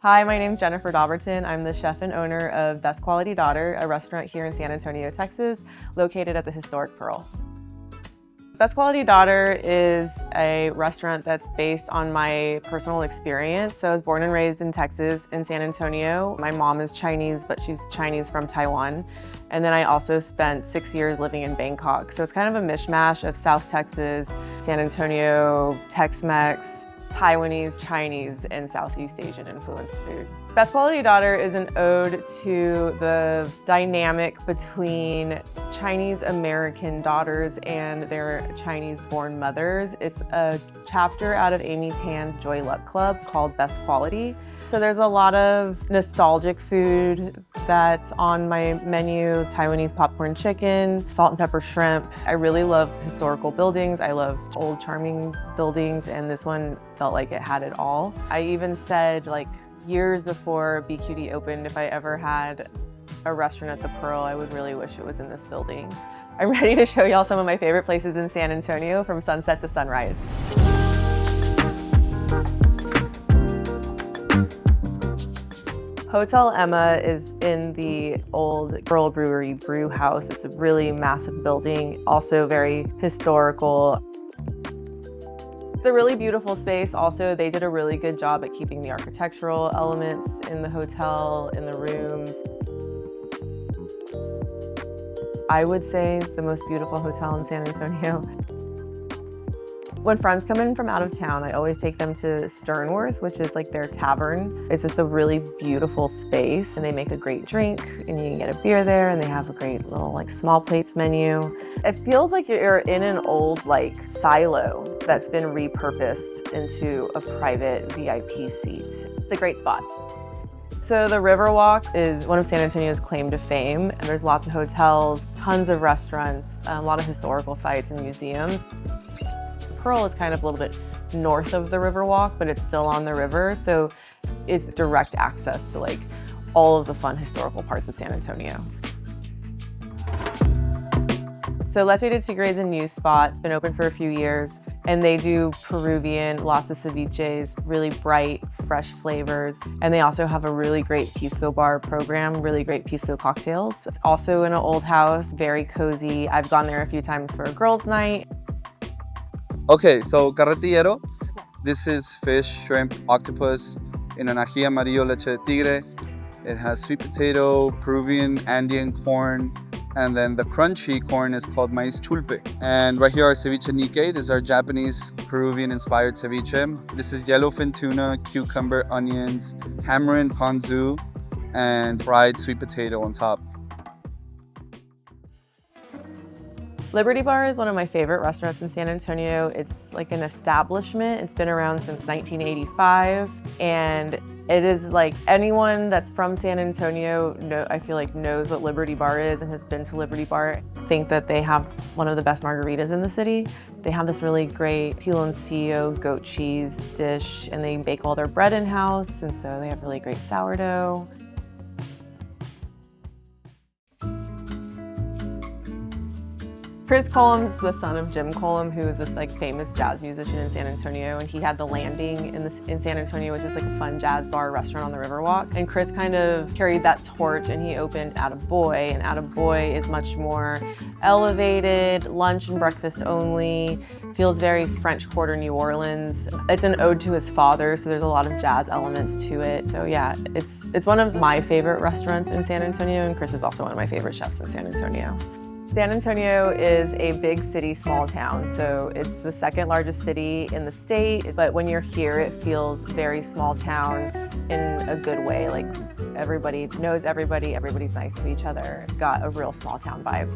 Hi, my name is Jennifer Hwa Dobbertin. I'm the chef and owner of Best Quality Daughter, a restaurant here in San Antonio, Texas, located at the historic Pearl. Best Quality Daughter is a restaurant that's based on my personal experience. So I was born and raised in Texas, in San Antonio. My mom is Chinese, but she's Chinese from Taiwan. And then I also spent 6 years living in Bangkok. So it's kind of a mishmash of South Texas, San Antonio, Tex-Mex, Taiwanese, Chinese, and Southeast Asian influenced food. Best Quality Daughter is an ode to the dynamic between Chinese American daughters and their Chinese-born mothers. It's a chapter out of Amy Tan's Joy Luck Club called Best Quality. So there's a lot of nostalgic food that's on my menu: Taiwanese popcorn chicken, salt and pepper shrimp. I really love historical buildings. I love old charming buildings, and this one felt like it had it all. I even said, like, years before BQD opened, if I ever had a restaurant at the Pearl, I would really wish it was in this building. I'm ready to show y'all some of my favorite places in San Antonio from sunset to sunrise. Hotel Emma is in the old Pearl Brewery brew house. It's a really massive building, also very historical. It's a really beautiful space. Also, they did a really good job at keeping the architectural elements in the hotel, in the rooms. I would say it's the most beautiful hotel in San Antonio. When friends come in from out of town, I always take them to Sternworth, which is like their tavern. It's just a really beautiful space, and they make a great drink, and you can get a beer there, and they have a great little like small plates menu. It feels like you're in an old like silo that's been repurposed into a private VIP seat. It's a great spot. So the Riverwalk is one of San Antonio's claim to fame, and there's lots of hotels, tons of restaurants, a lot of historical sites and museums. Pearl is kind of a little bit north of the Riverwalk, but it's still on the river, so it's direct access to like all of the fun historical parts of San Antonio. So Leche de Tigre is a new spot. It's been open for a few years, and they do Peruvian, lots of ceviches, really bright, fresh flavors. And they also have a really great pisco bar program, really great pisco cocktails. It's also in an old house, very cozy. I've gone there a few times for a girls' night. Okay, so carretillero. This is fish, shrimp, octopus in an ají amarillo leche de tigre. It has sweet potato, Peruvian, Andean corn, and then the crunchy corn is called maíz chulpe. And right here are ceviche Nikkei. This is our Japanese Peruvian inspired ceviche. This is yellowfin tuna, cucumber, onions, tamarind ponzu, and fried sweet potato on top. Liberty Bar is one of my favorite restaurants in San Antonio. It's like an establishment. It's been around since 1985, and it is like anyone that's from San Antonio, I feel like knows what Liberty Bar is and has been to Liberty Bar. I think that they have one of the best margaritas in the city. They have this really great piloncillo goat cheese dish, and they bake all their bread in-house, and so they have really great sourdough. Chris Cullum's the son of Jim Cullum, who is this like famous jazz musician in San Antonio, and he had the Landing in San Antonio, which is like a fun jazz bar restaurant on the Riverwalk. And Chris kind of carried that torch, and he opened Attaboy, and Attaboy is much more elevated, lunch and breakfast only, feels very French Quarter New Orleans. It's an ode to his father, so there's a lot of jazz elements to it. So yeah, it's one of my favorite restaurants in San Antonio, and Chris is also one of my favorite chefs in San Antonio. San Antonio is a big city, small town. So it's the second largest city in the state, but when you're here, it feels very small town in a good way. Like everybody knows everybody, everybody's nice to each other. Got a real small town vibe.